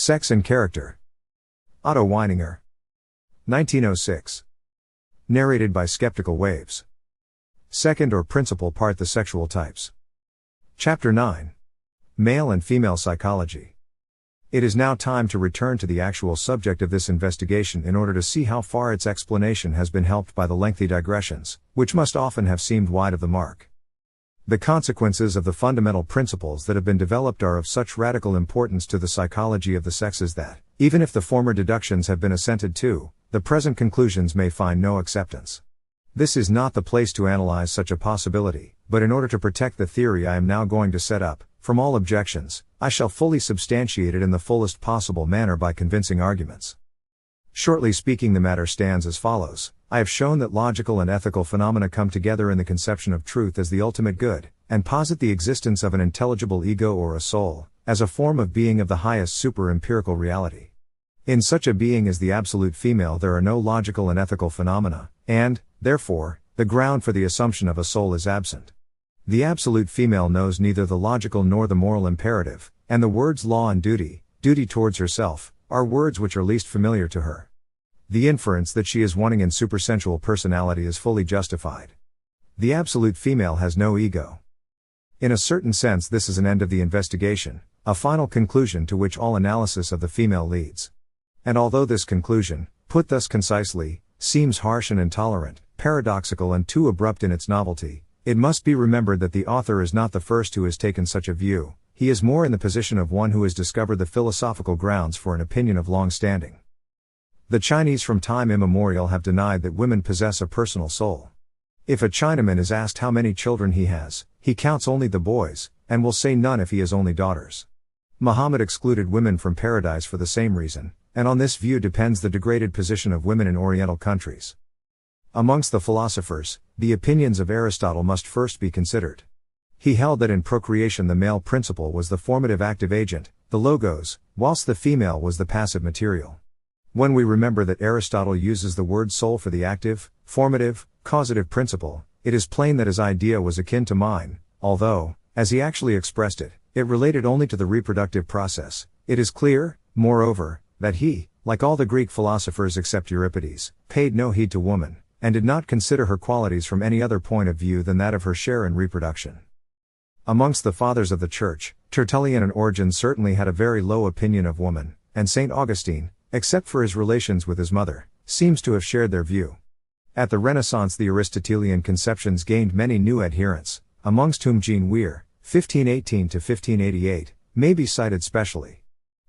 Sex and Character. Otto Weininger. 1906. Narrated by Skeptical Waves. Second or principal part: The Sexual Types. Chapter 9. Male and Female Psychology. It is now time to return to the actual subject of this investigation in order to see how far its explanation has been helped by the lengthy digressions, which must often have seemed wide of the mark. The consequences of the fundamental principles that have been developed are of such radical importance to the psychology of the sexes that, even if the former deductions have been assented to, the present conclusions may find no acceptance. This is not the place to analyze such a possibility, but in order to protect the theory I am now going to set up, from all objections, I shall fully substantiate it in the fullest possible manner by convincing arguments. Shortly speaking, the matter stands as follows. I have shown that logical and ethical phenomena come together in the conception of truth as the ultimate good, and posit the existence of an intelligible ego or a soul, as a form of being of the highest super-empirical reality. In such a being as the absolute female there are no logical and ethical phenomena, and, therefore, the ground for the assumption of a soul is absent. The absolute female knows neither the logical nor the moral imperative, and the words law and duty, duty towards herself, are words which are least familiar to her. The inference that she is wanting in supersensual personality is fully justified. The absolute female has no ego. In a certain sense this is an end of the investigation, a final conclusion to which all analysis of the female leads. And although this conclusion, put thus concisely, seems harsh and intolerant, paradoxical and too abrupt in its novelty, it must be remembered that the author is not the first who has taken such a view. He is more in the position of one who has discovered the philosophical grounds for an opinion of long standing. The Chinese from time immemorial have denied that women possess a personal soul. If a Chinaman is asked how many children he has, he counts only the boys, and will say none if he has only daughters. Muhammad excluded women from paradise for the same reason, and on this view depends the degraded position of women in Oriental countries. Amongst the philosophers, the opinions of Aristotle must first be considered. He held that in procreation the male principle was the formative active agent, the logos, whilst the female was the passive material. When we remember that Aristotle uses the word soul for the active, formative, causative principle, it is plain that his idea was akin to mine, although, as he actually expressed it, it related only to the reproductive process. It is clear, moreover, that he, like all the Greek philosophers except Euripides, paid no heed to woman, and did not consider her qualities from any other point of view than that of her share in reproduction. Amongst the fathers of the Church, Tertullian and Origen certainly had a very low opinion of woman, and St. Augustine, except for his relations with his mother, seems to have shared their view. At the Renaissance the Aristotelian conceptions gained many new adherents, amongst whom Jean Weir, 1518–1588, may be cited specially.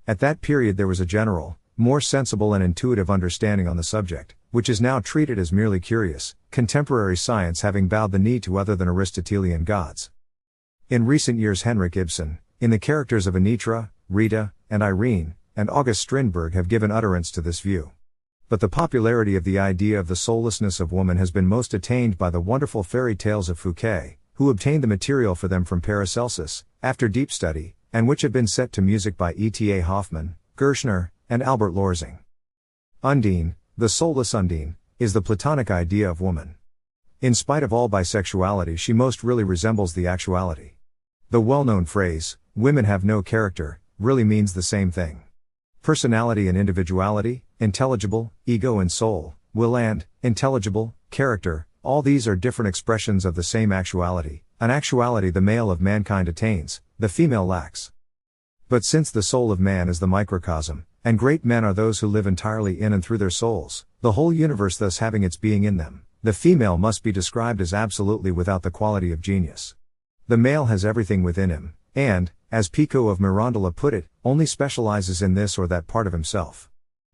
At that period there was a general, more sensible and intuitive understanding on the subject, which is now treated as merely curious, contemporary science having bowed the knee to other than Aristotelian gods. In recent years Henrik Ibsen, in the characters of Anitra, Rita, and Irene, and August Strindberg have given utterance to this view. But the popularity of the idea of the soullessness of woman has been most attained by the wonderful fairy tales of Fouquet, who obtained the material for them from Paracelsus, after deep study, and which have been set to music by E.T.A. Hoffmann, Gershner, and Albert Lorzing. Undine, the soulless Undine, is the Platonic idea of woman. In spite of all bisexuality she most really resembles the actuality. The well-known phrase, women have no character, really means the same thing. Personality and individuality, intelligible, ego and soul, will and, intelligible, character, all these are different expressions of the same actuality, an actuality the male of mankind attains, the female lacks. But since the soul of man is the microcosm, and great men are those who live entirely in and through their souls, the whole universe thus having its being in them, the female must be described as absolutely without the quality of genius. The male has everything within him, and, as Pico of Mirandola put it, only specializes in this or that part of himself.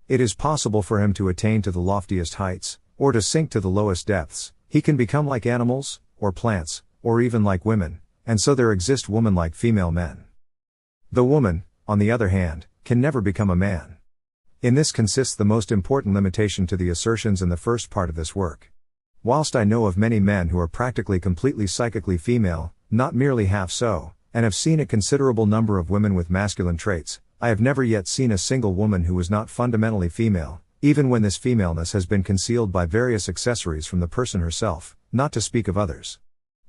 It is possible for him to attain to the loftiest heights, or to sink to the lowest depths. He can become like animals, or plants, or even like women, and so there exist woman-like female men. The woman, on the other hand, can never become a man. In this consists the most important limitation to the assertions in the first part of this work. Whilst I know of many men who are practically completely psychically female, not merely half so, and have seen a considerable number of women with masculine traits, I have never yet seen a single woman who was not fundamentally female, even when this femaleness has been concealed by various accessories from the person herself, not to speak of others.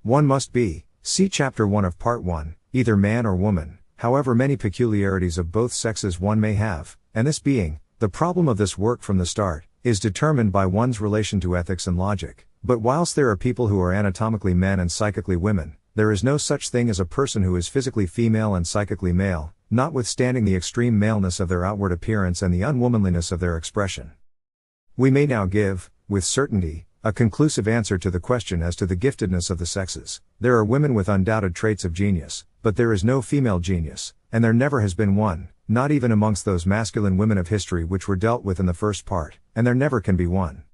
One must be, see Chapter 1 of Part 1, either man or woman, however many peculiarities of both sexes one may have, and this being, the problem of this work from the start, is determined by one's relation to ethics and logic. But whilst there are people who are anatomically men and psychically women, there is no such thing as a person who is physically female and psychically male, notwithstanding the extreme maleness of their outward appearance and the unwomanliness of their expression. We may now give, with certainty, a conclusive answer to the question as to the giftedness of the sexes. There are women with undoubted traits of genius, but there is no female genius, and there never has been one, not even amongst those masculine women of history which were dealt with in the first part, and there never can be one.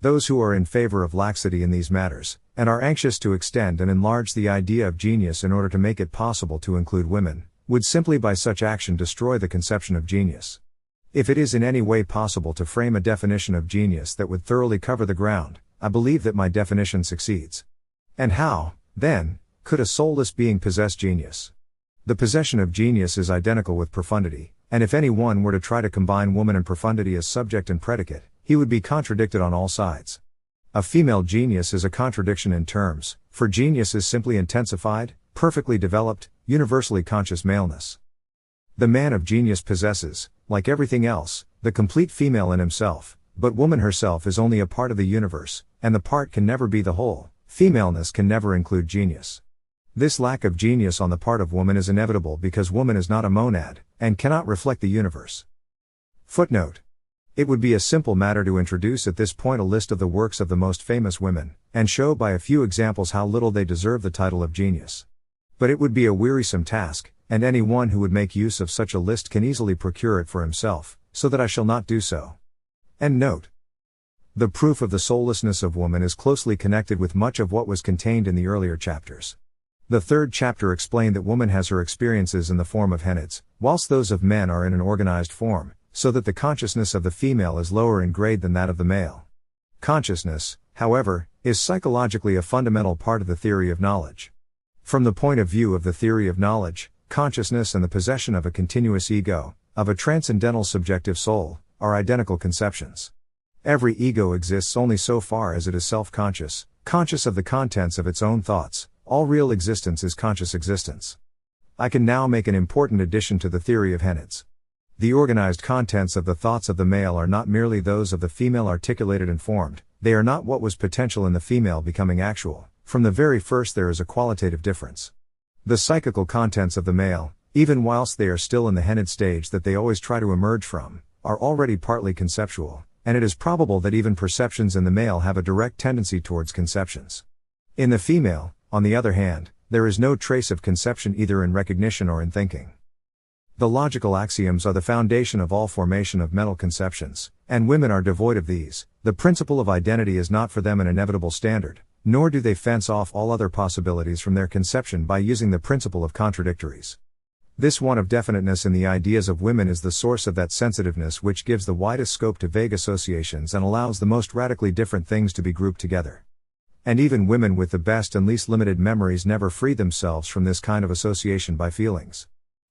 Those who are in favor of laxity in these matters, and are anxious to extend and enlarge the idea of genius in order to make it possible to include women, would simply by such action destroy the conception of genius. If it is in any way possible to frame a definition of genius that would thoroughly cover the ground, I believe that my definition succeeds. And how, then, could a soulless being possess genius? The possession of genius is identical with profundity, and if any one were to try to combine woman and profundity as subject and predicate, he would be contradicted on all sides. A female genius is a contradiction in terms, for genius is simply intensified, perfectly developed, universally conscious maleness. The man of genius possesses, like everything else, the complete female in himself, but woman herself is only a part of the universe, and the part can never be the whole. Femaleness can never include genius. This lack of genius on the part of woman is inevitable because woman is not a monad, and cannot reflect the universe. Footnote. It would be a simple matter to introduce at this point a list of the works of the most famous women, and show by a few examples how little they deserve the title of genius. But it would be a wearisome task, and any one who would make use of such a list can easily procure it for himself, so that I shall not do so. End note. The proof of the soullessness of woman is closely connected with much of what was contained in the earlier chapters. The third chapter explained that woman has her experiences in the form of henids, whilst those of men are in an organized form, so that the consciousness of the female is lower in grade than that of the male. Consciousness, however, is psychologically a fundamental part of the theory of knowledge. From the point of view of the theory of knowledge, consciousness and the possession of a continuous ego, of a transcendental subjective soul, are identical conceptions. Every ego exists only so far as it is self-conscious, conscious of the contents of its own thoughts. All real existence is conscious existence. I can now make an important addition to the theory of henids. The organized contents of the thoughts of the male are not merely those of the female articulated and formed, they are not what was potential in the female becoming actual. From the very first there is a qualitative difference. The psychical contents of the male, even whilst they are still in the henid stage that they always try to emerge from, are already partly conceptual, and it is probable that even perceptions in the male have a direct tendency towards conceptions. In the female, on the other hand, there is no trace of conception either in recognition or in thinking. The logical axioms are the foundation of all formation of mental conceptions, and women are devoid of these. The principle of identity is not for them an inevitable standard, nor do they fence off all other possibilities from their conception by using the principle of contradictories. This want of definiteness in the ideas of women is the source of that sensitiveness which gives the widest scope to vague associations and allows the most radically different things to be grouped together. And even women with the best and least limited memories never free themselves from this kind of association by feelings.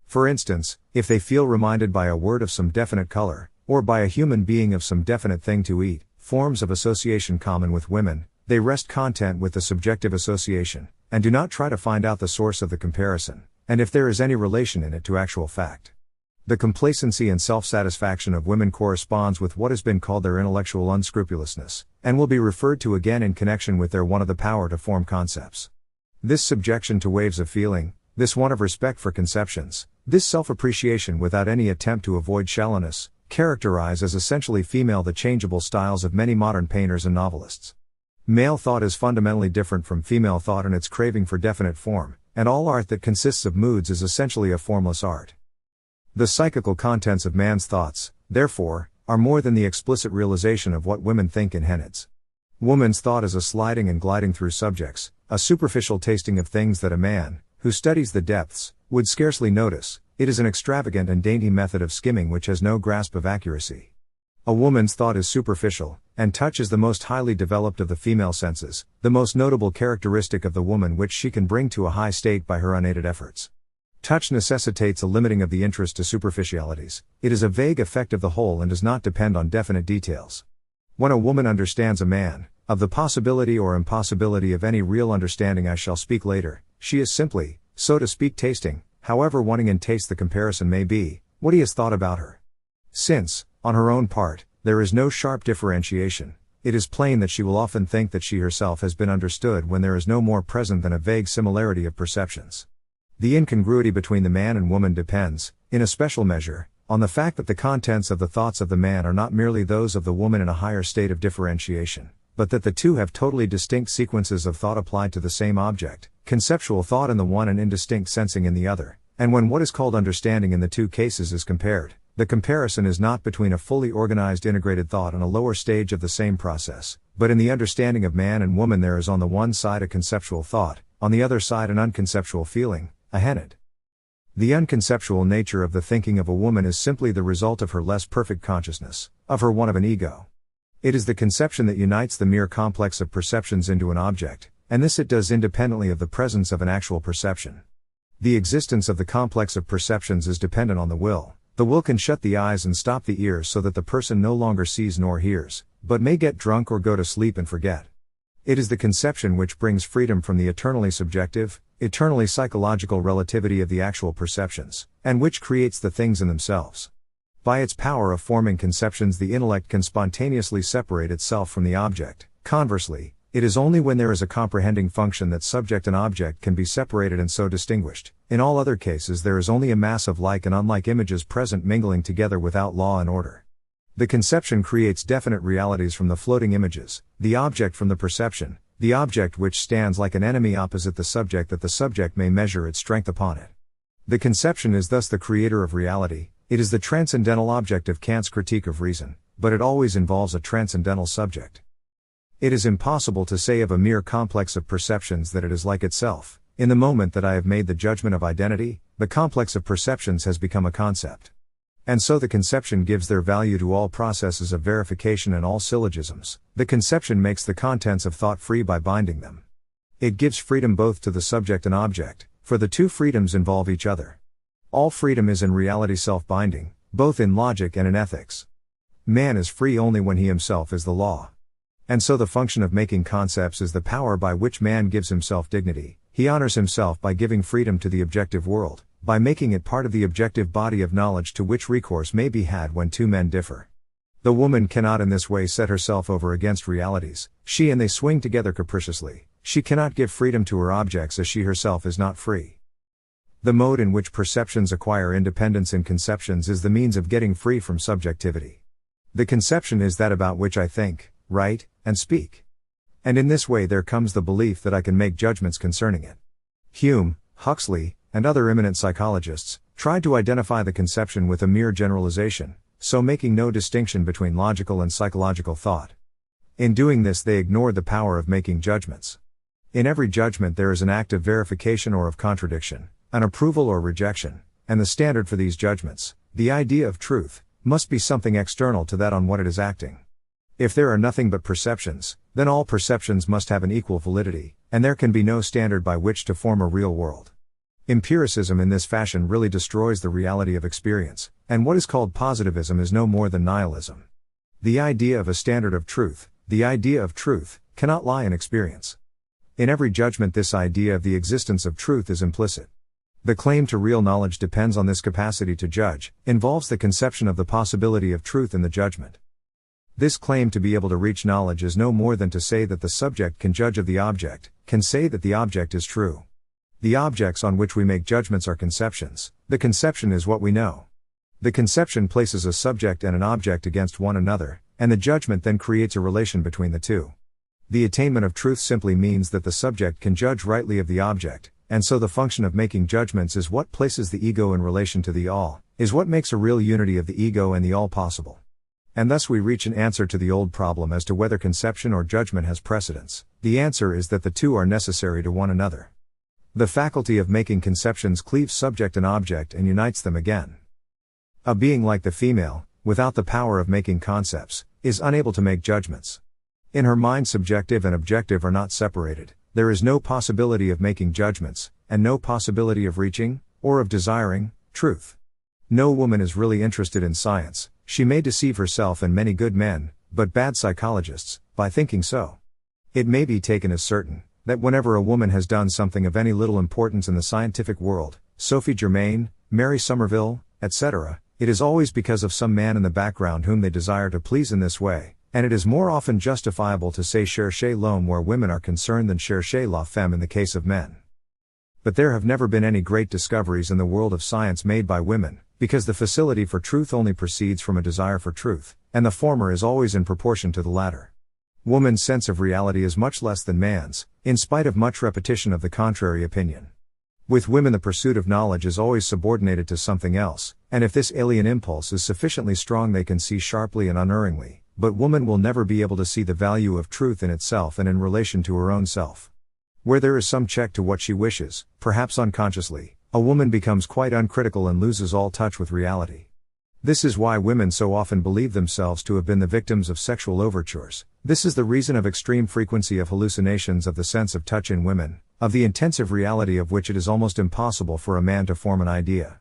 For instance, if they feel reminded by a word of some definite color, or by a human being of some definite thing to eat, forms of association common with women, they rest content with the subjective association, and do not try to find out the source of the comparison, and if there is any relation in it to actual fact. The complacency and self-satisfaction of women corresponds with what has been called their intellectual unscrupulousness, and will be referred to again in connection with their want of the power to form concepts. This subjection to waves of feeling, this want of respect for conceptions, this self-appreciation without any attempt to avoid shallowness, characterize as essentially female the changeable styles of many modern painters and novelists. Male thought is fundamentally different from female thought in its craving for definite form, and all art that consists of moods is essentially a formless art. The psychical contents of man's thoughts, therefore, are more than the explicit realization of what women think in henids. Woman's thought is a sliding and gliding through subjects, a superficial tasting of things that a man, who studies the depths, would scarcely notice. It is an extravagant and dainty method of skimming which has no grasp of accuracy. A woman's thought is superficial, and touch is the most highly developed of the female senses, the most notable characteristic of the woman which she can bring to a high state by her unaided efforts. Touch necessitates a limiting of the interest to superficialities. It is a vague effect of the whole and does not depend on definite details. When a woman understands a man, of the possibility or impossibility of any real understanding I shall speak later, she is simply, so to speak, tasting, however wanting in taste the comparison may be, what he has thought about her. Since, on her own part, there is no sharp differentiation, it is plain that she will often think that she herself has been understood when there is no more present than a vague similarity of perceptions. The incongruity between the man and woman depends, in a special measure, on the fact that the contents of the thoughts of the man are not merely those of the woman in a higher state of differentiation, but that the two have totally distinct sequences of thought applied to the same object, conceptual thought in the one and indistinct sensing in the other, and when what is called understanding in the two cases is compared, the comparison is not between a fully organized integrated thought and a lower stage of the same process, but in the understanding of man and woman there is on the one side a conceptual thought, on the other side an unconceptual feeling, a henid. The unconceptual nature of the thinking of a woman is simply the result of her less perfect consciousness, of her want of an ego. It is the conception that unites the mere complex of perceptions into an object, and this it does independently of the presence of an actual perception. The existence of the complex of perceptions is dependent on the will. The will can shut the eyes and stop the ears so that the person no longer sees nor hears, but may get drunk or go to sleep and forget. It is the conception which brings freedom from the eternally subjective, eternally psychological relativity of the actual perceptions, and which creates the things in themselves. By its power of forming conceptions the intellect can spontaneously separate itself from the object. Conversely, it is only when there is a comprehending function that subject and object can be separated and so distinguished. In all other cases there is only a mass of like and unlike images present mingling together without law and order. The conception creates definite realities from the floating images, the object from the perception, the object which stands like an enemy opposite the subject that the subject may measure its strength upon it. The conception is thus the creator of reality, it is the transcendental object of Kant's critique of reason, but it always involves a transcendental subject. It is impossible to say of a mere complex of perceptions that it is like itself. In the moment that I have made the judgment of identity, the complex of perceptions has become a concept. And so the conception gives their value to all processes of verification and all syllogisms. The conception makes the contents of thought free by binding them. It gives freedom both to the subject and object, for the two freedoms involve each other. All freedom is in reality self-binding, both in logic and in ethics. Man is free only when he himself is the law. And so the function of making concepts is the power by which man gives himself dignity. He honors himself by giving freedom to the objective world, by making it part of the objective body of knowledge to which recourse may be had when two men differ. The woman cannot in this way set herself over against realities, she and they swing together capriciously. She cannot give freedom to her objects as she herself is not free. The mode in which perceptions acquire independence in conceptions is the means of getting free from subjectivity. The conception is that about which I think, write, and speak. And in this way there comes the belief that I can make judgments concerning it. Hume, Huxley, and other eminent psychologists tried to identify the conception with a mere generalization, so making no distinction between logical and psychological thought. In doing this they ignored the power of making judgments. In every judgment there is an act of verification or of contradiction, an approval or rejection, and the standard for these judgments, the idea of truth, must be something external to that on what it is acting. If there are nothing but perceptions, then all perceptions must have an equal validity, and there can be no standard by which to form a real world. Empiricism in this fashion really destroys the reality of experience, and what is called positivism is no more than nihilism. The idea of a standard of truth, the idea of truth, cannot lie in experience. In every judgment this idea of the existence of truth is implicit. The claim to real knowledge depends on this capacity to judge, involves the conception of the possibility of truth in the judgment. This claim to be able to reach knowledge is no more than to say that the subject can judge of the object, can say that the object is true. The objects on which we make judgments are conceptions. The conception is what we know. The conception places a subject and an object against one another, and the judgment then creates a relation between the two. The attainment of truth simply means that the subject can judge rightly of the object, and so the function of making judgments is what places the ego in relation to the all, is what makes a real unity of the ego and the all possible. And thus we reach an answer to the old problem as to whether conception or judgment has precedence. The answer is that the two are necessary to one another. The faculty of making conceptions cleaves subject and object and unites them again. A being like the female, without the power of making concepts, is unable to make judgments. In her mind subjective and objective are not separated, there is no possibility of making judgments, and no possibility of reaching, or of desiring, truth. No woman is really interested in science. She may deceive herself and many good men, but bad psychologists, by thinking so. It may be taken as certain, that whenever a woman has done something of any little importance in the scientific world, Sophie Germain, Mary Somerville, etc., it is always because of some man in the background whom they desire to please in this way, and it is more often justifiable to say cherchez l'homme where women are concerned than cherchez la femme in the case of men. But there have never been any great discoveries in the world of science made by women, because the facility for truth only proceeds from a desire for truth, and the former is always in proportion to the latter. Woman's sense of reality is much less than man's, in spite of much repetition of the contrary opinion. With women the pursuit of knowledge is always subordinated to something else, and if this alien impulse is sufficiently strong they can see sharply and unerringly, but woman will never be able to see the value of truth in itself and in relation to her own self. Where there is some check to what she wishes, perhaps unconsciously, a woman becomes quite uncritical and loses all touch with reality. This is why women so often believe themselves to have been the victims of sexual overtures. This is the reason of extreme frequency of hallucinations of the sense of touch in women, of the intensive reality of which it is almost impossible for a man to form an idea.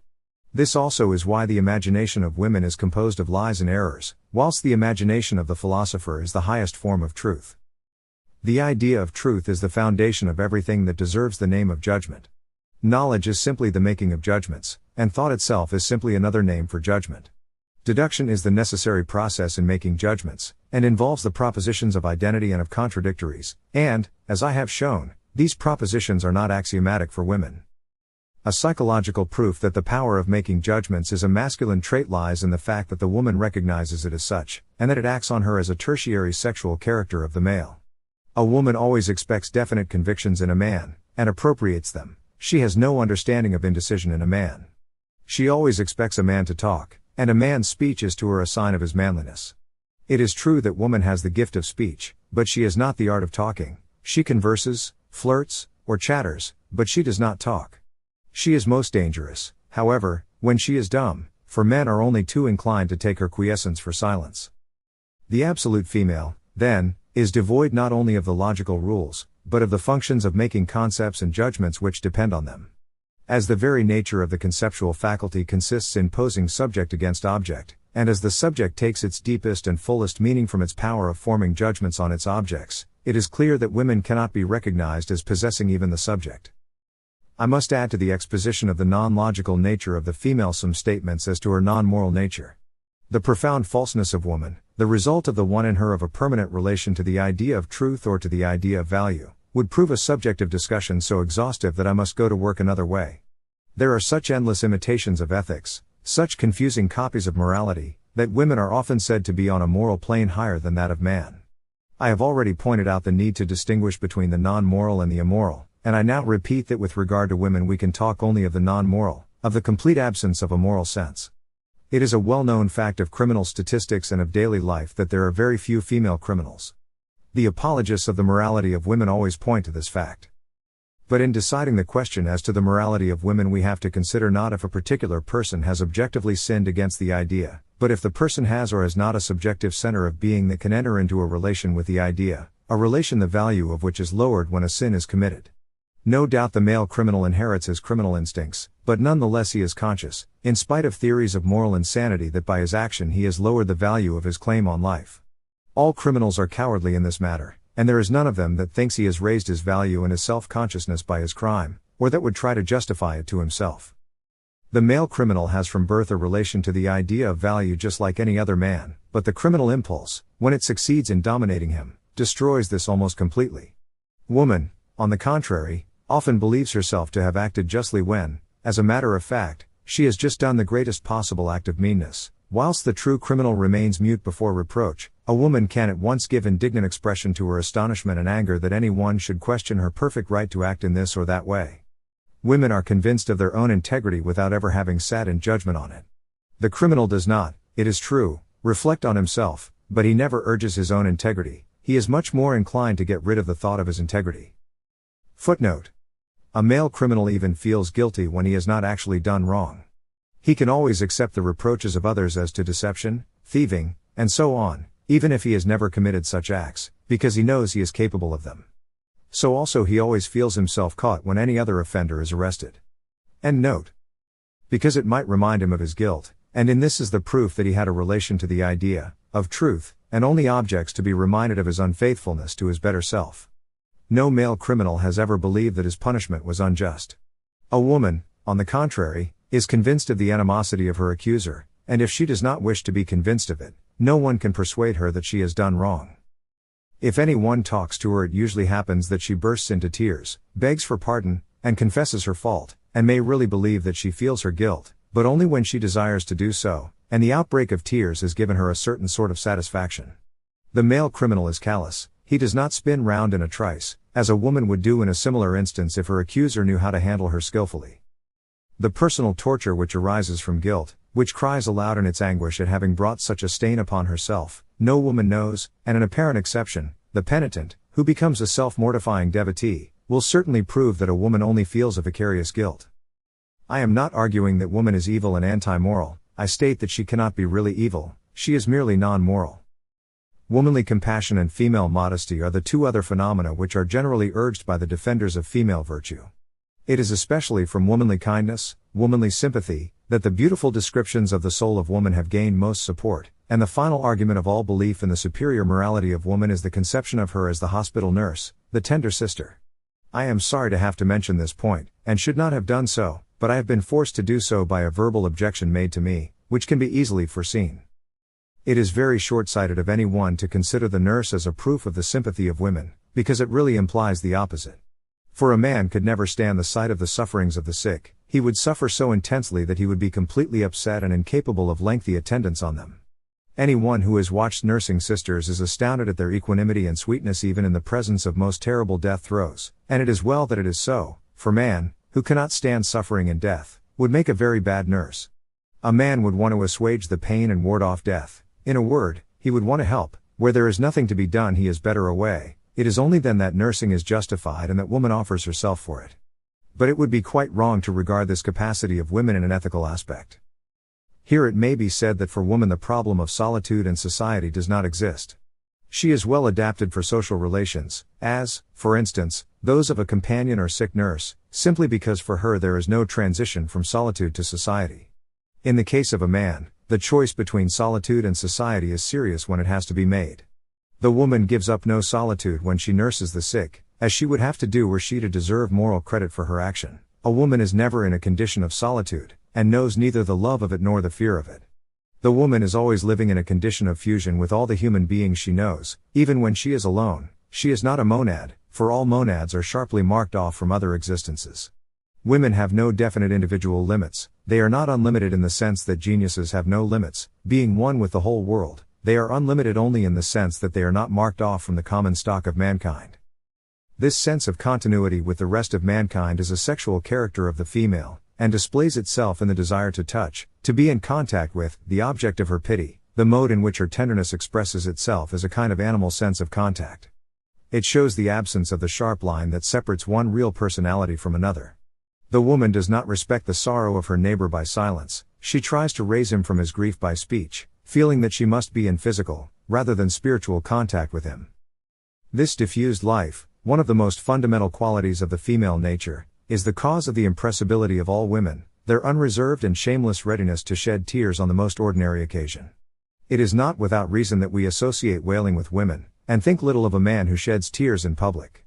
This also is why the imagination of women is composed of lies and errors, whilst the imagination of the philosopher is the highest form of truth. The idea of truth is the foundation of everything that deserves the name of judgment. Knowledge is simply the making of judgments, and thought itself is simply another name for judgment. Deduction is the necessary process in making judgments, and involves the propositions of identity and of contradictories, and, as I have shown, these propositions are not axiomatic for women. A psychological proof that the power of making judgments is a masculine trait lies in the fact that the woman recognizes it as such, and that it acts on her as a tertiary sexual character of the male. A woman always expects definite convictions in a man, and appropriates them. She has no understanding of indecision in a man. She always expects a man to talk, and a man's speech is to her a sign of his manliness. It is true that woman has the gift of speech, but she has not the art of talking. She converses, flirts, or chatters, but she does not talk. She is most dangerous, however, when she is dumb, for men are only too inclined to take her quiescence for silence. The absolute female, then, is devoid not only of the logical rules, but of the functions of making concepts and judgments which depend on them. As the very nature of the conceptual faculty consists in posing subject against object, and as the subject takes its deepest and fullest meaning from its power of forming judgments on its objects, it is clear that women cannot be recognized as possessing even the subject. I must add to the exposition of the non-logical nature of the female some statements as to her non-moral nature. The profound falseness of woman, the result of the one in her of a permanent relation to the idea of truth or to the idea of value, would prove a subject of discussion so exhaustive that I must go to work another way. There are such endless imitations of ethics, such confusing copies of morality, that women are often said to be on a moral plane higher than that of man. I have already pointed out the need to distinguish between the non-moral and the immoral, and I now repeat that with regard to women we can talk only of the non-moral, of the complete absence of a moral sense. It is a well-known fact of criminal statistics and of daily life that there are very few female criminals. The apologists of the morality of women always point to this fact. But in deciding the question as to the morality of women we have to consider not if a particular person has objectively sinned against the idea, but if the person has or has not a subjective center of being that can enter into a relation with the idea, a relation the value of which is lowered when a sin is committed. No doubt the male criminal inherits his criminal instincts, but nonetheless he is conscious, in spite of theories of moral insanity, that by his action he has lowered the value of his claim on life. All criminals are cowardly in this matter, and there is none of them that thinks he has raised his value and his self-consciousness by his crime, or that would try to justify it to himself. The male criminal has from birth a relation to the idea of value just like any other man, but the criminal impulse, when it succeeds in dominating him, destroys this almost completely. Woman, on the contrary, often believes herself to have acted justly when, as a matter of fact, she has just done the greatest possible act of meanness. Whilst the true criminal remains mute before reproach, a woman can at once give indignant expression to her astonishment and anger that any one should question her perfect right to act in this or that way. Women are convinced of their own integrity without ever having sat in judgment on it. The criminal does not, it is true, reflect on himself, but he never urges his own integrity. He is much more inclined to get rid of the thought of his integrity. Footnote. A male criminal even feels guilty when he has not actually done wrong. He can always accept the reproaches of others as to deception, thieving, and so on, even if he has never committed such acts, because he knows he is capable of them. So also he always feels himself caught when any other offender is arrested. End note. Because it might remind him of his guilt, and in this is the proof that he had a relation to the idea of truth, and only objects to be reminded of his unfaithfulness to his better self. No male criminal has ever believed that his punishment was unjust. A woman, on the contrary, is convinced of the animosity of her accuser, and if she does not wish to be convinced of it, no one can persuade her that she has done wrong. If anyone talks to her, it usually happens that she bursts into tears, begs for pardon, and confesses her fault, and may really believe that she feels her guilt, but only when she desires to do so, and the outbreak of tears has given her a certain sort of satisfaction. The male criminal is callous, he does not spin round in a trice, as a woman would do in a similar instance if her accuser knew how to handle her skillfully. The personal torture which arises from guilt, which cries aloud in its anguish at having brought such a stain upon herself, no woman knows, and an apparent exception, the penitent, who becomes a self-mortifying devotee, will certainly prove that a woman only feels a vicarious guilt. I am not arguing that woman is evil and anti-moral, I state that she cannot be really evil, she is merely non-moral. Womanly compassion and female modesty are the two other phenomena which are generally urged by the defenders of female virtue. It is especially from womanly kindness, womanly sympathy, that the beautiful descriptions of the soul of woman have gained most support, and the final argument of all belief in the superior morality of woman is the conception of her as the hospital nurse, the tender sister. I am sorry to have to mention this point, and should not have done so, but I have been forced to do so by a verbal objection made to me, which can be easily foreseen. It is very short-sighted of anyone to consider the nurse as a proof of the sympathy of women, because it really implies the opposite. For a man could never stand the sight of the sufferings of the sick, he would suffer so intensely that he would be completely upset and incapable of lengthy attendance on them. Anyone who has watched nursing sisters is astounded at their equanimity and sweetness even in the presence of most terrible death throes, and it is well that it is so, for man, who cannot stand suffering and death, would make a very bad nurse. A man would want to assuage the pain and ward off death. In a word, he would want to help. Where there is nothing to be done, he is better away. It is only then that nursing is justified and that woman offers herself for it. But it would be quite wrong to regard this capacity of women in an ethical aspect. Here it may be said that for woman the problem of solitude and society does not exist. She is well adapted for social relations, as, for instance, those of a companion or sick nurse, simply because for her there is no transition from solitude to society. In the case of a man, the choice between solitude and society is serious when it has to be made. The woman gives up no solitude when she nurses the sick, as she would have to do were she to deserve moral credit for her action. A woman is never in a condition of solitude, and knows neither the love of it nor the fear of it. The woman is always living in a condition of fusion with all the human beings she knows, even when she is alone. She is not a monad, for all monads are sharply marked off from other existences. Women have no definite individual limits, they are not unlimited in the sense that geniuses have no limits, being one with the whole world. They are unlimited only in the sense that they are not marked off from the common stock of mankind. This sense of continuity with the rest of mankind is a sexual character of the female, and displays itself in the desire to touch, to be in contact with, the object of her pity. The mode in which her tenderness expresses itself is a kind of animal sense of contact. It shows the absence of the sharp line that separates one real personality from another. The woman does not respect the sorrow of her neighbor by silence, she tries to raise him from his grief by speech, feeling that she must be in physical, rather than spiritual contact with him. This diffused life, one of the most fundamental qualities of the female nature, is the cause of the impressibility of all women, their unreserved and shameless readiness to shed tears on the most ordinary occasion. It is not without reason that we associate wailing with women, and think little of a man who sheds tears in public.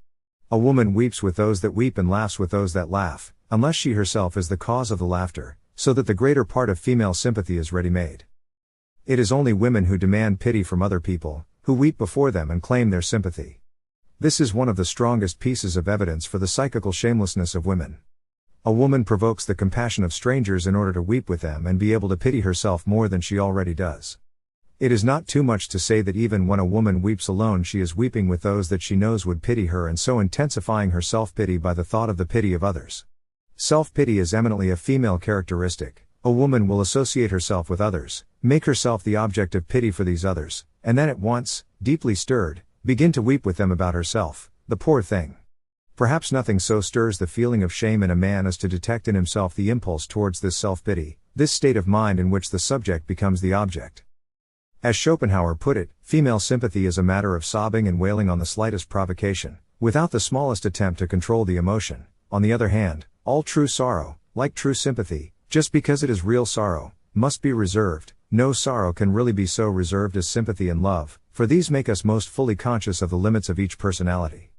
A woman weeps with those that weep and laughs with those that laugh, unless she herself is the cause of the laughter, so that the greater part of female sympathy is ready-made. It is only women who demand pity from other people, who weep before them and claim their sympathy. This is one of the strongest pieces of evidence for the psychical shamelessness of women. A woman provokes the compassion of strangers in order to weep with them and be able to pity herself more than she already does. It is not too much to say that even when a woman weeps alone she is weeping with those that she knows would pity her and so intensifying her self-pity by the thought of the pity of others. Self-pity is eminently a female characteristic. A woman will associate herself with others, make herself the object of pity for these others, and then at once, deeply stirred, begin to weep with them about herself, the poor thing. Perhaps nothing so stirs the feeling of shame in a man as to detect in himself the impulse towards this self-pity, this state of mind in which the subject becomes the object. As Schopenhauer put it, female sympathy is a matter of sobbing and wailing on the slightest provocation, without the smallest attempt to control the emotion. On the other hand, all true sorrow, like true sympathy, just because it is real sorrow, must be reserved. No sorrow can really be so reserved as sympathy and love, for these make us most fully conscious of the limits of each personality.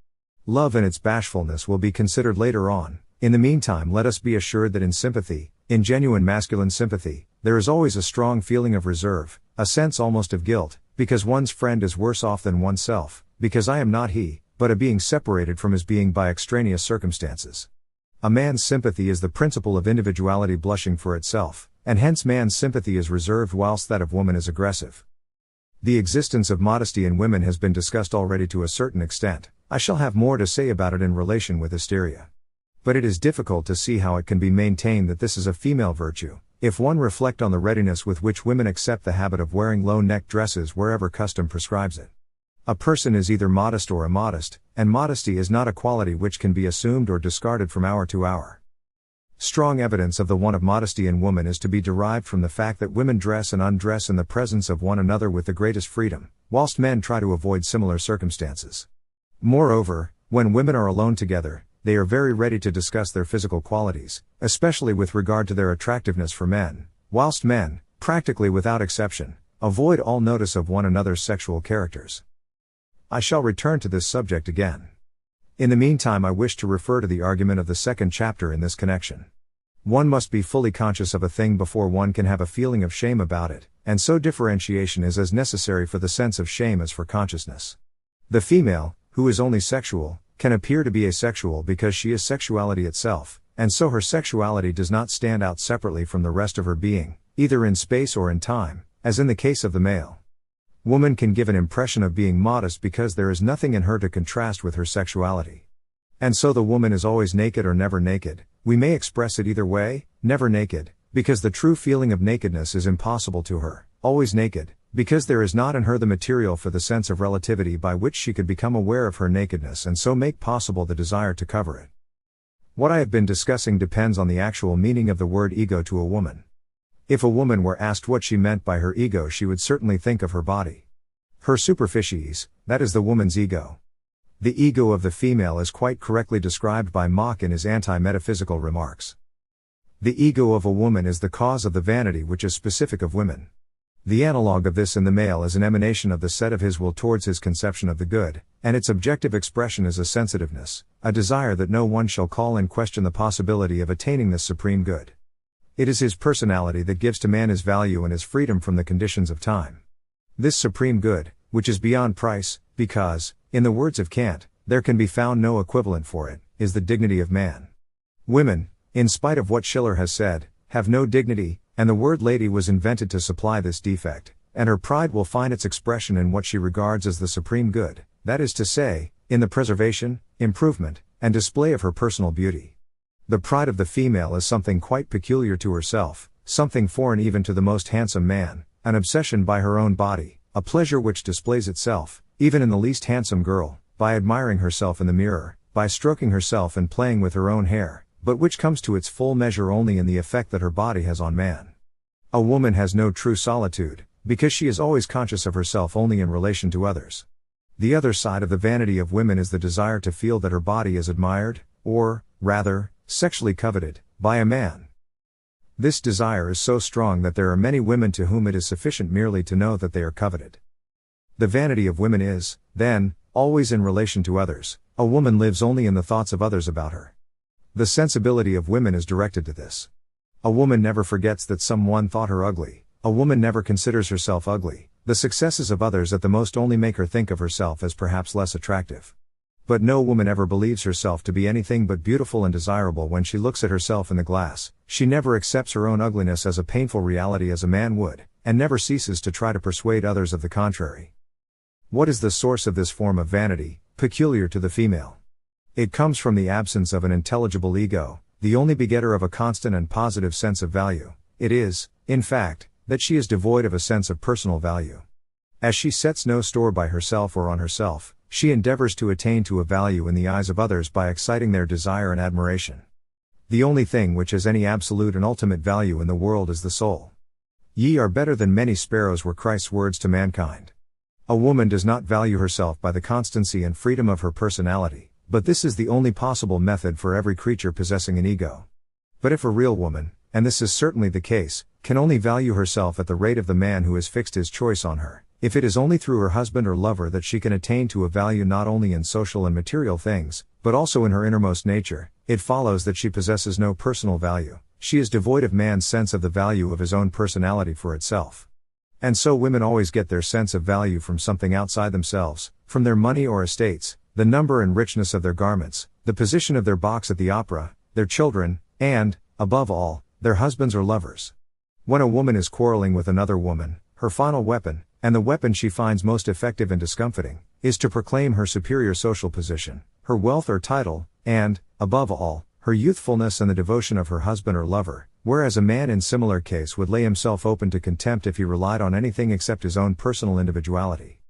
Love in its bashfulness will be considered later on. In the meantime, let us be assured that in sympathy, in genuine masculine sympathy, there is always a strong feeling of reserve, a sense almost of guilt, because one's friend is worse off than oneself, because I am not he, but a being separated from his being by extraneous circumstances. A man's sympathy is the principle of individuality blushing for itself, and hence man's sympathy is reserved whilst that of woman is aggressive. The existence of modesty in women has been discussed already to a certain extent. I shall have more to say about it in relation with hysteria. But it is difficult to see how it can be maintained that this is a female virtue, if one reflect on the readiness with which women accept the habit of wearing low-necked dresses wherever custom prescribes it. A person is either modest or immodest, and modesty is not a quality which can be assumed or discarded from hour to hour. Strong evidence of the want of modesty in woman is to be derived from the fact that women dress and undress in the presence of one another with the greatest freedom, whilst men try to avoid similar circumstances. Moreover, when women are alone together, they are very ready to discuss their physical qualities, especially with regard to their attractiveness for men, whilst men, practically without exception, avoid all notice of one another's sexual characters. I shall return to this subject again. In the meantime, I wish to refer to the argument of the second chapter in this connection. One must be fully conscious of a thing before one can have a feeling of shame about it, and so differentiation is as necessary for the sense of shame as for consciousness. The female, who is only sexual, can appear to be asexual because she is sexuality itself, and so her sexuality does not stand out separately from the rest of her being, either in space or in time, as in the case of the male. Woman can give an impression of being modest because there is nothing in her to contrast with her sexuality. And so the woman is always naked or never naked. We may express it either way, never naked, because the true feeling of nakedness is impossible to her, always naked, because there is not in her the material for the sense of relativity by which she could become aware of her nakedness and so make possible the desire to cover it. What I have been discussing depends on the actual meaning of the word ego to a woman. If a woman were asked what she meant by her ego, she would certainly think of her body. Her superficies, that is the woman's ego. The ego of the female is quite correctly described by Mach in his anti-metaphysical remarks. The ego of a woman is the cause of the vanity which is specific of women. The analogue of this in the male is an emanation of the set of his will towards his conception of the good, and its objective expression is a sensitiveness, a desire that no one shall call in question the possibility of attaining this supreme good. It is his personality that gives to man his value and his freedom from the conditions of time. This supreme good, which is beyond price, because, in the words of Kant, there can be found no equivalent for it, is the dignity of man. Women, in spite of what Schiller has said, have no dignity, and the word lady was invented to supply this defect, and her pride will find its expression in what she regards as the supreme good, that is to say, in the preservation, improvement, and display of her personal beauty. The pride of the female is something quite peculiar to herself, something foreign even to the most handsome man, an obsession by her own body, a pleasure which displays itself, even in the least handsome girl, by admiring herself in the mirror, by stroking herself and playing with her own hair, but which comes to its full measure only in the effect that her body has on man. A woman has no true solitude, because she is always conscious of herself only in relation to others. The other side of the vanity of women is the desire to feel that her body is admired, or, rather, sexually coveted, by a man. This desire is so strong that there are many women to whom it is sufficient merely to know that they are coveted. The vanity of women is, then, always in relation to others. A woman lives only in the thoughts of others about her. The sensibility of women is directed to this. A woman never forgets that someone thought her ugly. A woman never considers herself ugly. The successes of others at the most only make her think of herself as perhaps less attractive. But no woman ever believes herself to be anything but beautiful and desirable when she looks at herself in the glass. She never accepts her own ugliness as a painful reality as a man would, and never ceases to try to persuade others of the contrary. What is the source of this form of vanity, peculiar to the female? It comes from the absence of an intelligible ego, the only begetter of a constant and positive sense of value. It is, in fact, that she is devoid of a sense of personal value. As she sets no store by herself or on herself, she endeavors to attain to a value in the eyes of others by exciting their desire and admiration. The only thing which has any absolute and ultimate value in the world is the soul. Ye are better than many sparrows were Christ's words to mankind. A woman does not value herself by the constancy and freedom of her personality, but this is the only possible method for every creature possessing an ego. But if a real woman, and this is certainly the case, can only value herself at the rate of the man who has fixed his choice on her, if it is only through her husband or lover that she can attain to a value not only in social and material things, but also in her innermost nature, It follows that she possesses no personal value. She is devoid of man's sense of the value of his own personality for itself. And so women always get their sense of value from something outside themselves, from their money or estates, the number and richness of their garments, the position of their box at the opera, their children, and, above all, their husbands or lovers. When a woman is quarreling with another woman, her final weapon, and the weapon she finds most effective and discomfiting, is to proclaim her superior social position, her wealth or title, and, above all, her youthfulness and the devotion of her husband or lover, whereas a man in similar case would lay himself open to contempt if he relied on anything except his own personal individuality.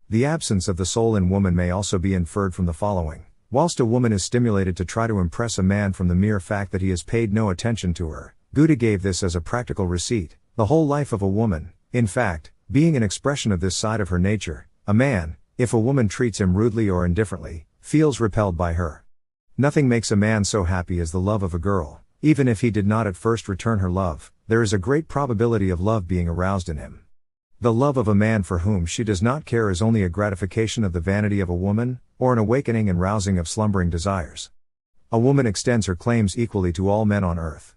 The absence of the soul in woman may also be inferred from the following. Whilst a woman is stimulated to try to impress a man from the mere fact that he has paid no attention to her, Goethe gave this as a practical receipt, the whole life of a woman, in fact, being an expression of this side of her nature. A man, if a woman treats him rudely or indifferently, feels repelled by her. Nothing makes a man so happy as the love of a girl. Even if he did not at first return her love, there is a great probability of love being aroused in him. The love of a man for whom she does not care is only a gratification of the vanity of a woman, or an awakening and rousing of slumbering desires. A woman extends her claims equally to all men on earth.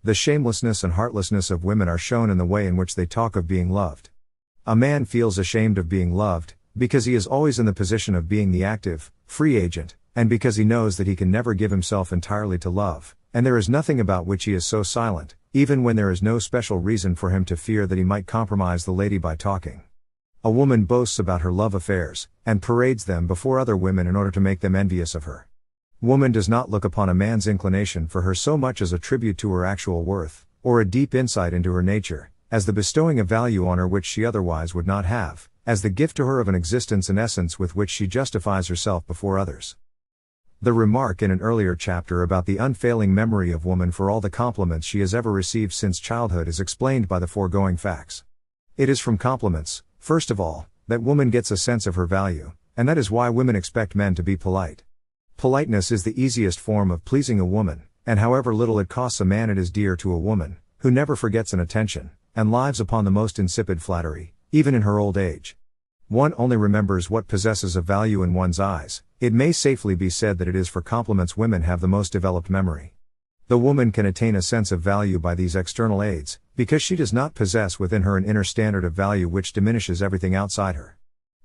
The shamelessness and heartlessness of women are shown in the way in which they talk of being loved. A man feels ashamed of being loved, because he is always in the position of being the active, free agent, and because he knows that he can never give himself entirely to love, and there is nothing about which he is so silent, even when there is no special reason for him to fear that he might compromise the lady by talking. A woman boasts about her love affairs, and parades them before other women in order to make them envious of her. Woman does not look upon a man's inclination for her so much as a tribute to her actual worth, or a deep insight into her nature, as the bestowing of value on her which she otherwise would not have, as the gift to her of an existence and essence with which she justifies herself before others. The remark in an earlier chapter about the unfailing memory of woman for all the compliments she has ever received since childhood is explained by the foregoing facts. It is from compliments, first of all, that woman gets a sense of her value, and that is why women expect men to be polite. Politeness is the easiest form of pleasing a woman, and however little it costs a man it is dear to a woman, who never forgets an attention, and lives upon the most insipid flattery, even in her old age. One only remembers what possesses a value in one's eyes. It may safely be said that it is for compliments women have the most developed memory. The woman can attain a sense of value by these external aids, because she does not possess within her an inner standard of value which diminishes everything outside her.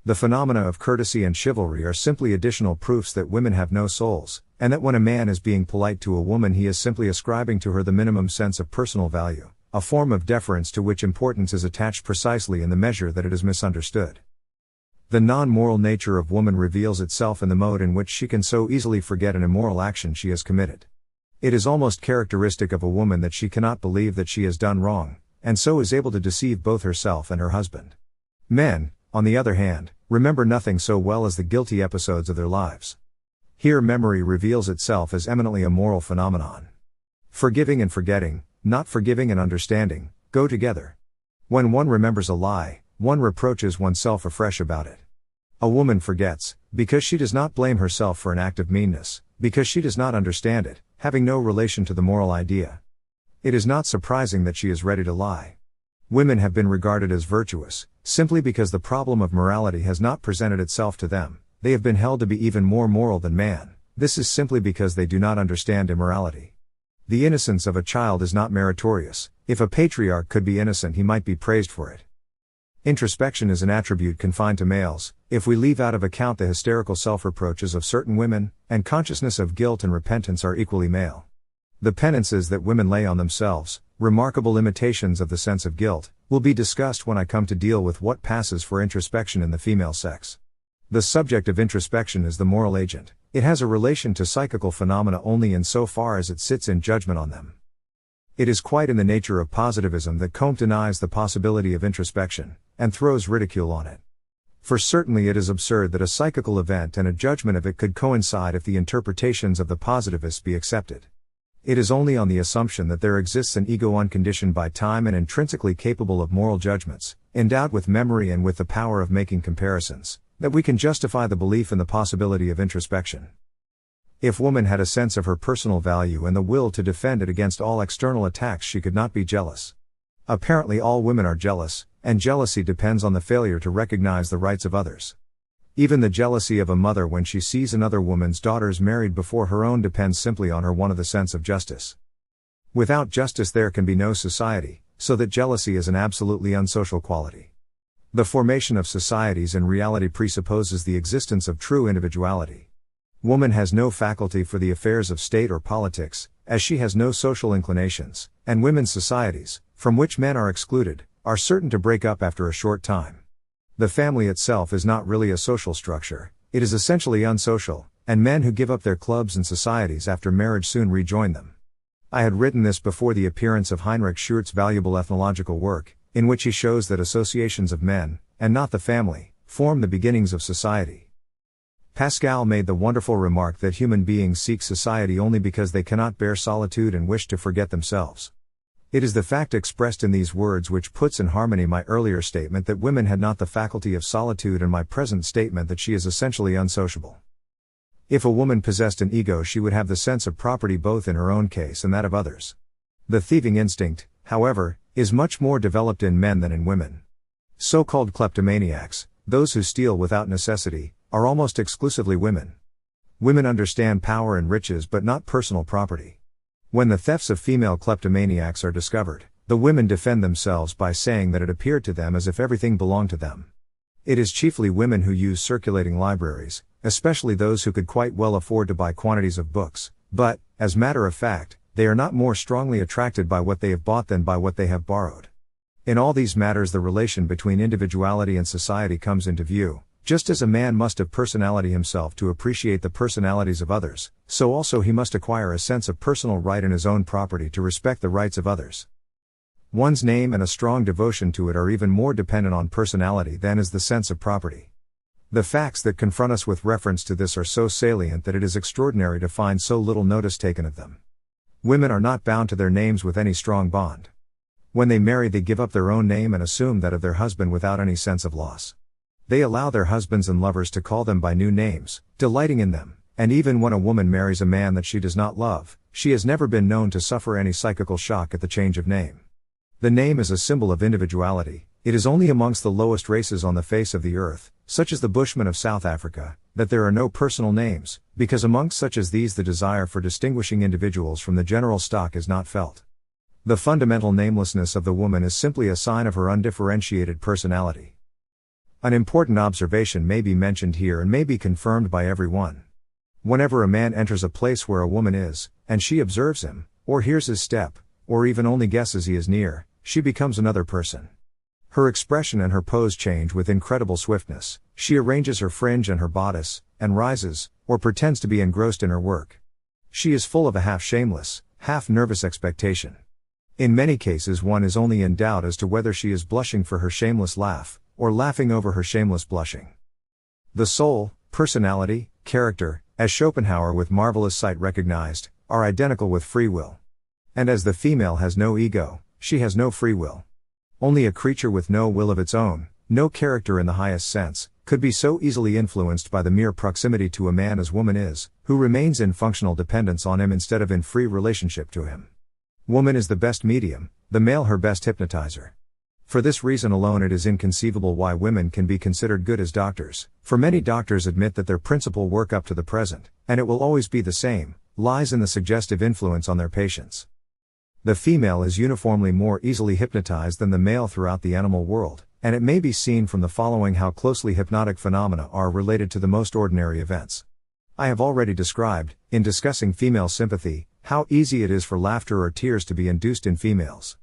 The phenomena of courtesy and chivalry are simply additional proofs that women have no souls, and that when a man is being polite to a woman he is simply ascribing to her the minimum sense of personal value, a form of deference to which importance is attached precisely in the measure that it is misunderstood. The non-moral nature of woman reveals itself in the mode in which she can so easily forget an immoral action she has committed. It is almost characteristic of a woman that she cannot believe that she has done wrong, and so is able to deceive both herself and her husband. Men, on the other hand, remember nothing so well as the guilty episodes of their lives. Here memory reveals itself as eminently a moral phenomenon. Forgiving and forgetting, not forgiving and understanding, go together. When one remembers a lie, one reproaches oneself afresh about it. A woman forgets, because she does not blame herself for an act of meanness, because she does not understand it, having no relation to the moral idea. It is not surprising that she is ready to lie. Women have been regarded as virtuous, simply because the problem of morality has not presented itself to them. They have been held to be even more moral than man. This is simply because they do not understand immorality. The innocence of a child is not meritorious. If a patriarch could be innocent he might be praised for it. Introspection is an attribute confined to males, if we leave out of account the hysterical self-reproaches of certain women, and consciousness of guilt and repentance are equally male. The penances that women lay on themselves, remarkable imitations of the sense of guilt, will be discussed when I come to deal with what passes for introspection in the female sex. The subject of introspection is the moral agent. It has a relation to psychical phenomena only in so far as it sits in judgment on them. It is quite in the nature of positivism that Comte denies the possibility of introspection, and throws ridicule on it. For certainly it is absurd that a psychical event and a judgment of it could coincide if the interpretations of the positivists be accepted. It is only on the assumption that there exists an ego unconditioned by time and intrinsically capable of moral judgments, endowed with memory and with the power of making comparisons, that we can justify the belief in the possibility of introspection. If woman had a sense of her personal value and the will to defend it against all external attacks she could not be jealous. Apparently all women are jealous, and jealousy depends on the failure to recognize the rights of others. Even the jealousy of a mother when she sees another woman's daughters married before her own depends simply on her one of the sense of justice. Without justice there can be no society, so that jealousy is an absolutely unsocial quality. The formation of societies in reality presupposes the existence of true individuality. Woman has no faculty for the affairs of state or politics, as she has no social inclinations, and women's societies, from which men are excluded, are certain to break up after a short time. The family itself is not really a social structure, it is essentially unsocial, and men who give up their clubs and societies after marriage soon rejoin them. I had written this before the appearance of Heinrich Schurt's valuable ethnological work, in which he shows that associations of men, and not the family, form the beginnings of society. Pascal made the wonderful remark that human beings seek society only because they cannot bear solitude and wish to forget themselves. It is the fact expressed in these words which puts in harmony my earlier statement that women had not the faculty of solitude and my present statement that she is essentially unsociable. If a woman possessed an ego, she would have the sense of property both in her own case and that of others. The thieving instinct, however, is much more developed in men than in women. So-called kleptomaniacs, those who steal without necessity, are almost exclusively women. Women understand power and riches but not personal property. When the thefts of female kleptomaniacs are discovered, the women defend themselves by saying that it appeared to them as if everything belonged to them. It is chiefly women who use circulating libraries, especially those who could quite well afford to buy quantities of books, but, as matter of fact, they are not more strongly attracted by what they have bought than by what they have borrowed. In all these matters the relation between individuality and society comes into view. Just as a man must have personality himself to appreciate the personalities of others, so also he must acquire a sense of personal right in his own property to respect the rights of others. One's name and a strong devotion to it are even more dependent on personality than is the sense of property. The facts that confront us with reference to this are so salient that it is extraordinary to find so little notice taken of them. Women are not bound to their names with any strong bond. When they marry they give up their own name and assume that of their husband without any sense of loss. They allow their husbands and lovers to call them by new names, delighting in them, and even when a woman marries a man that she does not love, she has never been known to suffer any psychical shock at the change of name. The name is a symbol of individuality. It is only amongst the lowest races on the face of the earth, such as the Bushmen of South Africa, that there are no personal names, because amongst such as these the desire for distinguishing individuals from the general stock is not felt. The fundamental namelessness of the woman is simply a sign of her undifferentiated personality. An important observation may be mentioned here and may be confirmed by everyone. Whenever a man enters a place where a woman is, and she observes him, or hears his step, or even only guesses he is near, she becomes another person. Her expression and her pose change with incredible swiftness. She arranges her fringe and her bodice, and rises, or pretends to be engrossed in her work. She is full of a half shameless, half nervous expectation. In many cases one is only in doubt as to whether she is blushing for her shameless laugh, or laughing over her shameless blushing. The soul, personality, character, as Schopenhauer with marvelous sight recognized, are identical with free will. And as the female has no ego, she has no free will. Only a creature with no will of its own, no character in the highest sense, could be so easily influenced by the mere proximity to a man as woman is, who remains in functional dependence on him instead of in free relationship to him. Woman is the best medium, the male her best hypnotizer. For this reason alone it is inconceivable why women can be considered good as doctors, for many doctors admit that their principal work up to the present, and it will always be the same, lies in the suggestive influence on their patients. The female is uniformly more easily hypnotized than the male throughout the animal world, and it may be seen from the following how closely hypnotic phenomena are related to the most ordinary events. I have already described, in discussing female sympathy, how easy it is for laughter or tears to be induced in females.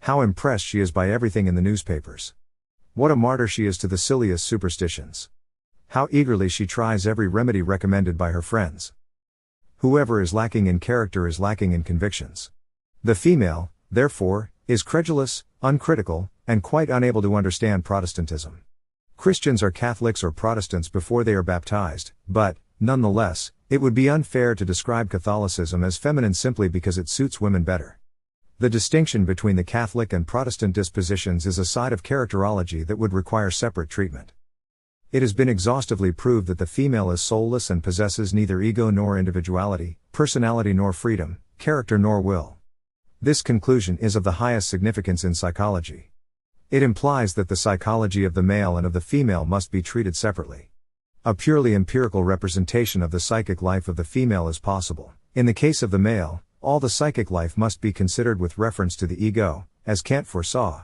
How impressed she is by everything in the newspapers. What a martyr she is to the silliest superstitions. How eagerly she tries every remedy recommended by her friends. Whoever is lacking in character is lacking in convictions. The female, therefore, is credulous, uncritical, and quite unable to understand Protestantism. Christians are Catholics or Protestants before they are baptized, but, nonetheless, it would be unfair to describe Catholicism as feminine simply because it suits women better. The distinction between the Catholic and Protestant dispositions is a side of characterology that would require separate treatment. It has been exhaustively proved that the female is soulless and possesses neither ego nor individuality, personality nor freedom, character nor will. This conclusion is of the highest significance in psychology. It implies that the psychology of the male and of the female must be treated separately. A purely empirical representation of the psychic life of the female is possible. In the case of the male, all the psychic life must be considered with reference to the ego, as Kant foresaw.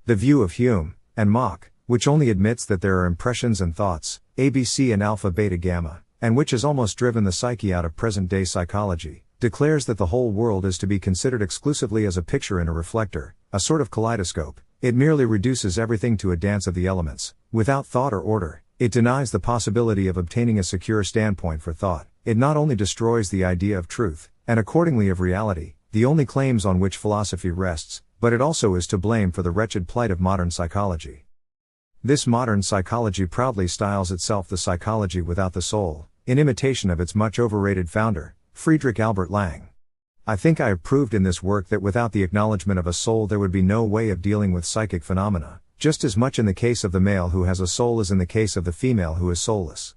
The view of Hume and Mach, which only admits that there are impressions and thoughts, ABC and alpha beta gamma, and which has almost driven the psyche out of present-day psychology, declares that the whole world is to be considered exclusively as a picture in a reflector, a sort of kaleidoscope. It merely reduces everything to a dance of the elements, without thought or order. It denies the possibility of obtaining a secure standpoint for thought. It not only destroys the idea of truth, and accordingly of reality, the only claims on which philosophy rests, but it also is to blame for the wretched plight of modern psychology. This modern psychology proudly styles itself the psychology without the soul, in imitation of its much overrated founder, Friedrich Albert Lang. I think I have proved in this work that without the acknowledgement of a soul there would be no way of dealing with psychic phenomena, just as much in the case of the male who has a soul as in the case of the female who is soulless.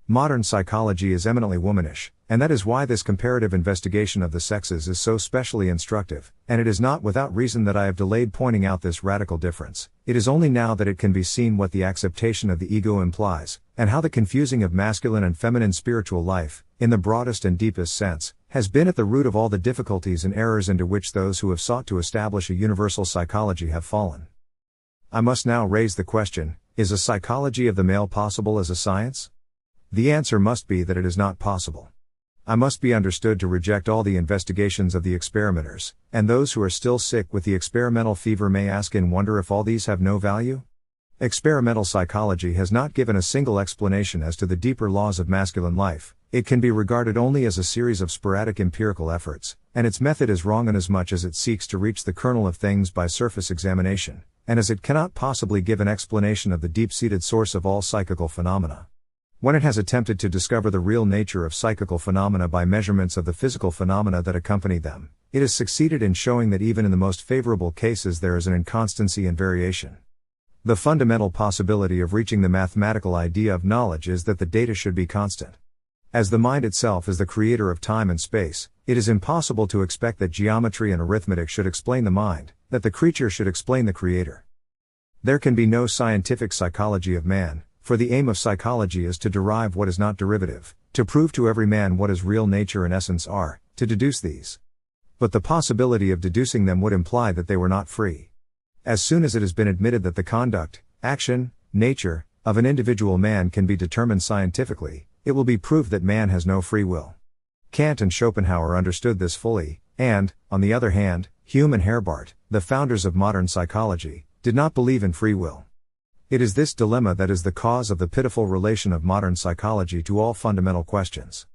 Modern psychology is eminently womanish, and that is why this comparative investigation of the sexes is so specially instructive, and it is not without reason that I have delayed pointing out this radical difference. It is only now that it can be seen what the acceptation of the ego implies, and how the confusing of masculine and feminine spiritual life, in the broadest and deepest sense, has been at the root of all the difficulties and errors into which those who have sought to establish a universal psychology have fallen. I must now raise the question, is a psychology of the male possible as a science? The answer must be that it is not possible. I must be understood to reject all the investigations of the experimenters, and those who are still sick with the experimental fever may ask in wonder if all these have no value? Experimental psychology has not given a single explanation as to the deeper laws of masculine life. It can be regarded only as a series of sporadic empirical efforts, and its method is wrong inasmuch as it seeks to reach the kernel of things by surface examination, and as it cannot possibly give an explanation of the deep-seated source of all psychical phenomena. When it has attempted to discover the real nature of psychical phenomena by measurements of the physical phenomena that accompany them, it has succeeded in showing that even in the most favorable cases there is an inconstancy and variation. The fundamental possibility of reaching the mathematical idea of knowledge is that the data should be constant. As the mind itself is the creator of time and space, it is impossible to expect that geometry and arithmetic should explain the mind, that the creature should explain the creator. There can be no scientific psychology of man, for the aim of psychology is to derive what is not derivative, to prove to every man what his real nature and essence are, to deduce these. But the possibility of deducing them would imply that they were not free. As soon as it has been admitted that the conduct, action, nature, of an individual man can be determined scientifically, it will be proved that man has no free will. Kant and Schopenhauer understood this fully, and, on the other hand, Hume and Herbart, the founders of modern psychology, did not believe in free will. It is this dilemma that is the cause of the pitiful relation of modern psychology to all fundamental questions.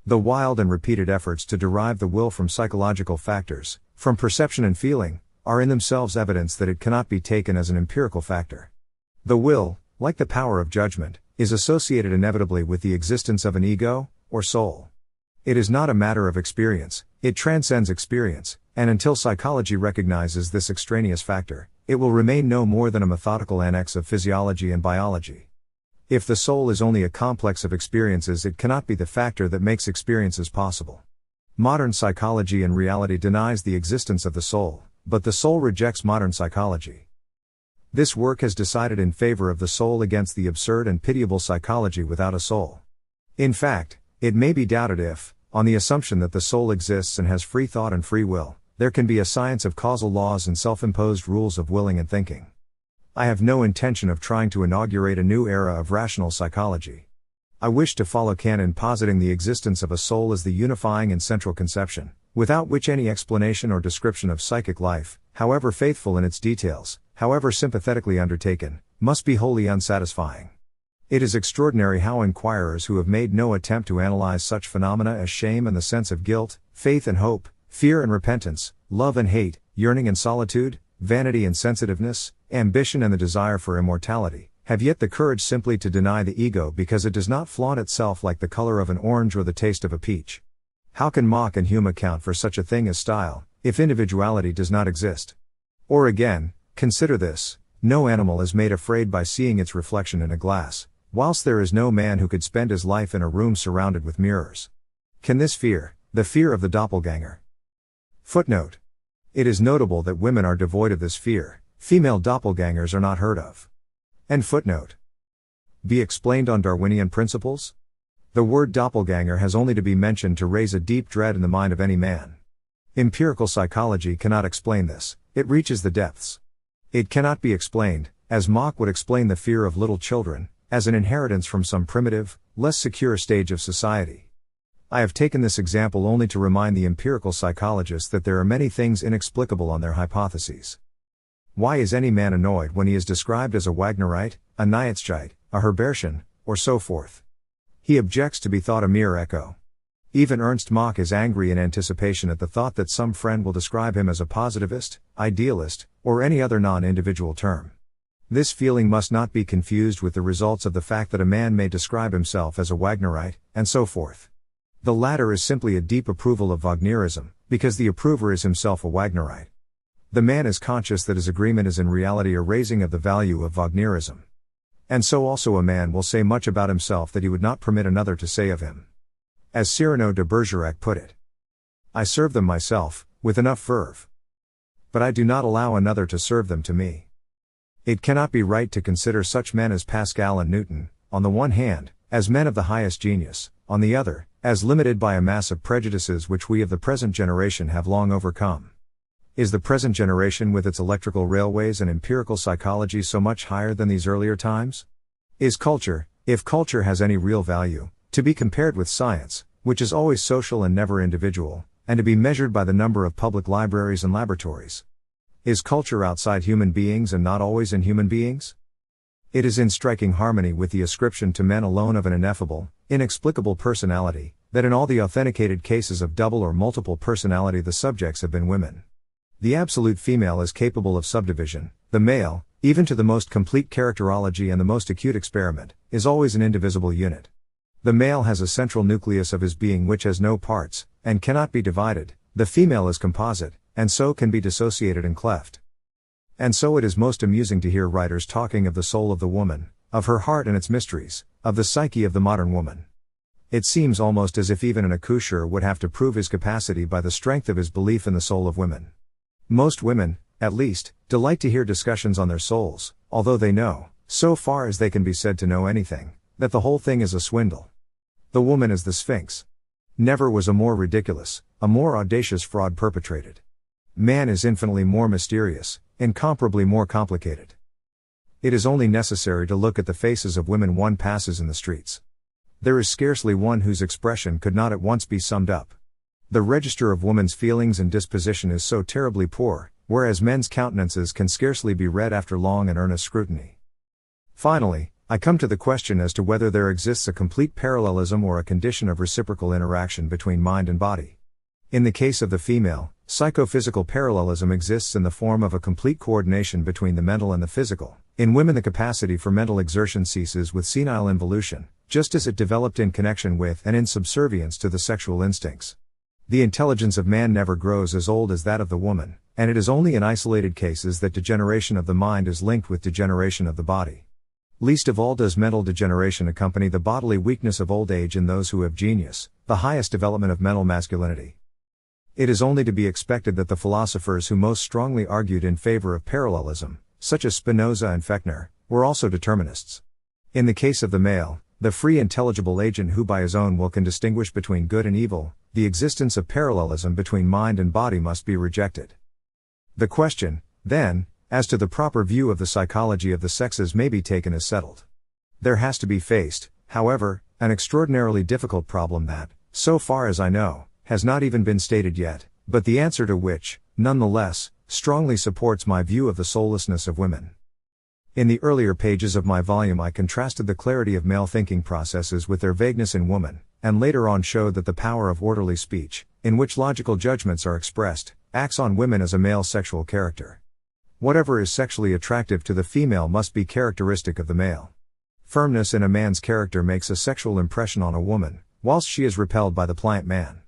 The wild and repeated efforts to derive the will from psychological factors, from perception and feeling, are in themselves evidence that it cannot be taken as an empirical factor. The will, like the power of judgment, is associated inevitably with the existence of an ego, or soul. It is not a matter of experience, it transcends experience, and until psychology recognizes this extraneous factor, it will remain no more than a methodical annex of physiology and biology. If the soul is only a complex of experiences, it cannot be the factor that makes experiences possible. Modern psychology in reality denies the existence of the soul, but the soul rejects modern psychology. This work has decided in favor of the soul against the absurd and pitiable psychology without a soul. In fact, it may be doubted if, on the assumption that the soul exists and has free thought and free will, there can be a science of causal laws and self-imposed rules of willing and thinking. I have no intention of trying to inaugurate a new era of rational psychology. I wish to follow Kant in positing the existence of a soul as the unifying and central conception, without which any explanation or description of psychic life, however faithful in its details, however sympathetically undertaken, must be wholly unsatisfying. It is extraordinary how inquirers who have made no attempt to analyze such phenomena as shame and the sense of guilt, faith and hope, fear and repentance, love and hate, yearning and solitude, vanity and sensitiveness, ambition and the desire for immortality, have yet the courage simply to deny the ego because it does not flaunt itself like the color of an orange or the taste of a peach. How can Mach and Hume account for such a thing as style, if individuality does not exist? Or again, consider this, no animal is made afraid by seeing its reflection in a glass, whilst there is no man who could spend his life in a room surrounded with mirrors. Can this fear, the fear of the doppelganger? Footnote. It is notable that women are devoid of this fear, female doppelgangers are not heard of. End footnote. Be explained on Darwinian principles? The word doppelganger has only to be mentioned to raise a deep dread in the mind of any man. Empirical psychology cannot explain this, it reaches the depths. It cannot be explained, as Mach would explain the fear of little children, as an inheritance from some primitive, less secure stage of society. I have taken this example only to remind the empirical psychologists that there are many things inexplicable on their hypotheses. Why is any man annoyed when he is described as a Wagnerite, a Nietzscheite, a Herbartian, or so forth? He objects to be thought a mere echo. Even Ernst Mach is angry in anticipation at the thought that some friend will describe him as a positivist, idealist, or any other non-individual term. This feeling must not be confused with the results of the fact that a man may describe himself as a Wagnerite, and so forth. The latter is simply a deep approval of Wagnerism, because the approver is himself a Wagnerite. The man is conscious that his agreement is in reality a raising of the value of Wagnerism. And so also a man will say much about himself that he would not permit another to say of him. As Cyrano de Bergerac put it, I serve them myself, with enough verve. But I do not allow another to serve them to me. It cannot be right to consider such men as Pascal and Newton, on the one hand, as men of the highest genius, on the other, as limited by a mass of prejudices which we of the present generation have long overcome. Is the present generation with its electrical railways and empirical psychology so much higher than these earlier times? Is culture, if culture has any real value, to be compared with science, which is always social and never individual, and to be measured by the number of public libraries and laboratories? Is culture outside human beings and not always in human beings? It is in striking harmony with the ascription to men alone of an ineffable, inexplicable personality, that in all the authenticated cases of double or multiple personality the subjects have been women. The absolute female is capable of subdivision, the male, even to the most complete characterology and the most acute experiment, is always an indivisible unit. The male has a central nucleus of his being which has no parts, and cannot be divided, the female is composite, and so can be dissociated and cleft. And so it is most amusing to hear writers talking of the soul of the woman, of her heart and its mysteries, of the psyche of the modern woman. It seems almost as if even an accoucheur would have to prove his capacity by the strength of his belief in the soul of women. Most women, at least, delight to hear discussions on their souls, although they know, so far as they can be said to know anything, that the whole thing is a swindle. The woman is the Sphinx. Never was a more ridiculous, a more audacious fraud perpetrated. Man is infinitely more mysterious, incomparably more complicated. It is only necessary to look at the faces of women one passes in the streets. There is scarcely one whose expression could not at once be summed up. The register of woman's feelings and disposition is so terribly poor, whereas men's countenances can scarcely be read after long and earnest scrutiny. Finally, I come to the question as to whether there exists a complete parallelism or a condition of reciprocal interaction between mind and body. In the case of the female, psychophysical parallelism exists in the form of a complete coordination between the mental and the physical. In women the capacity for mental exertion ceases with senile involution, just as it developed in connection with and in subservience to the sexual instincts. The intelligence of man never grows as old as that of the woman, and it is only in isolated cases that degeneration of the mind is linked with degeneration of the body. Least of all does mental degeneration accompany the bodily weakness of old age in those who have genius, the highest development of mental masculinity. It is only to be expected that the philosophers who most strongly argued in favor of parallelism, such as Spinoza and Fechner, were also determinists. In the case of the male, the free intelligible agent who by his own will can distinguish between good and evil, the existence of parallelism between mind and body must be rejected. The question, then, as to the proper view of the psychology of the sexes may be taken as settled. There has to be faced, however, an extraordinarily difficult problem that, so far as I know, has not even been stated yet, but the answer to which, nonetheless, strongly supports my view of the soullessness of women. In the earlier pages of my volume I contrasted the clarity of male thinking processes with their vagueness in woman, and later on showed that the power of orderly speech, in which logical judgments are expressed, acts on women as a male sexual character. Whatever is sexually attractive to the female must be characteristic of the male. Firmness in a man's character makes a sexual impression on a woman, whilst she is repelled by the pliant man.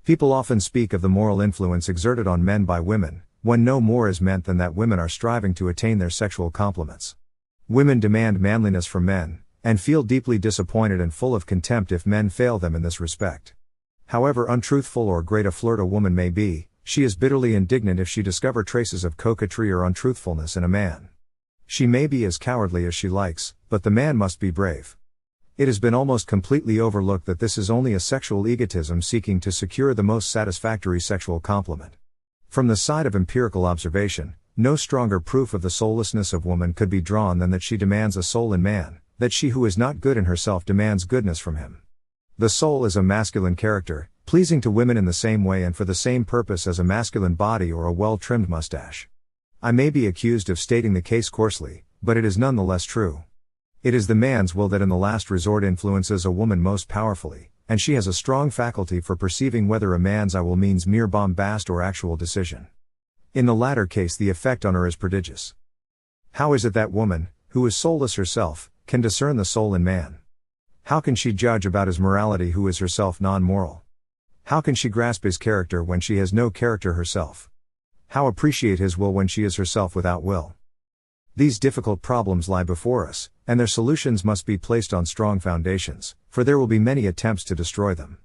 People often speak of the moral influence exerted on men by women, when no more is meant than that women are striving to attain their sexual complements. Women demand manliness from men, and feel deeply disappointed and full of contempt if men fail them in this respect. However untruthful or great a flirt a woman may be, she is bitterly indignant if she discover traces of coquetry or untruthfulness in a man. She may be as cowardly as she likes, but the man must be brave. It has been almost completely overlooked that this is only a sexual egotism seeking to secure the most satisfactory sexual complement. From the side of empirical observation, no stronger proof of the soullessness of woman could be drawn than that she demands a soul in man, that she who is not good in herself demands goodness from him. The soul is a masculine character, pleasing to women in the same way and for the same purpose as a masculine body or a well-trimmed mustache. I may be accused of stating the case coarsely, but it is nonetheless true. It is the man's will that in the last resort influences a woman most powerfully, and she has a strong faculty for perceiving whether a man's I will means mere bombast or actual decision. In the latter case the effect on her is prodigious. How is it that woman, who is soulless herself, can discern the soul in man? How can she judge about his morality who is herself non-moral? How can she grasp his character when she has no character herself? How appreciate his will when she is herself without will? These difficult problems lie before us, and their solutions must be placed on strong foundations, for there will be many attempts to destroy them.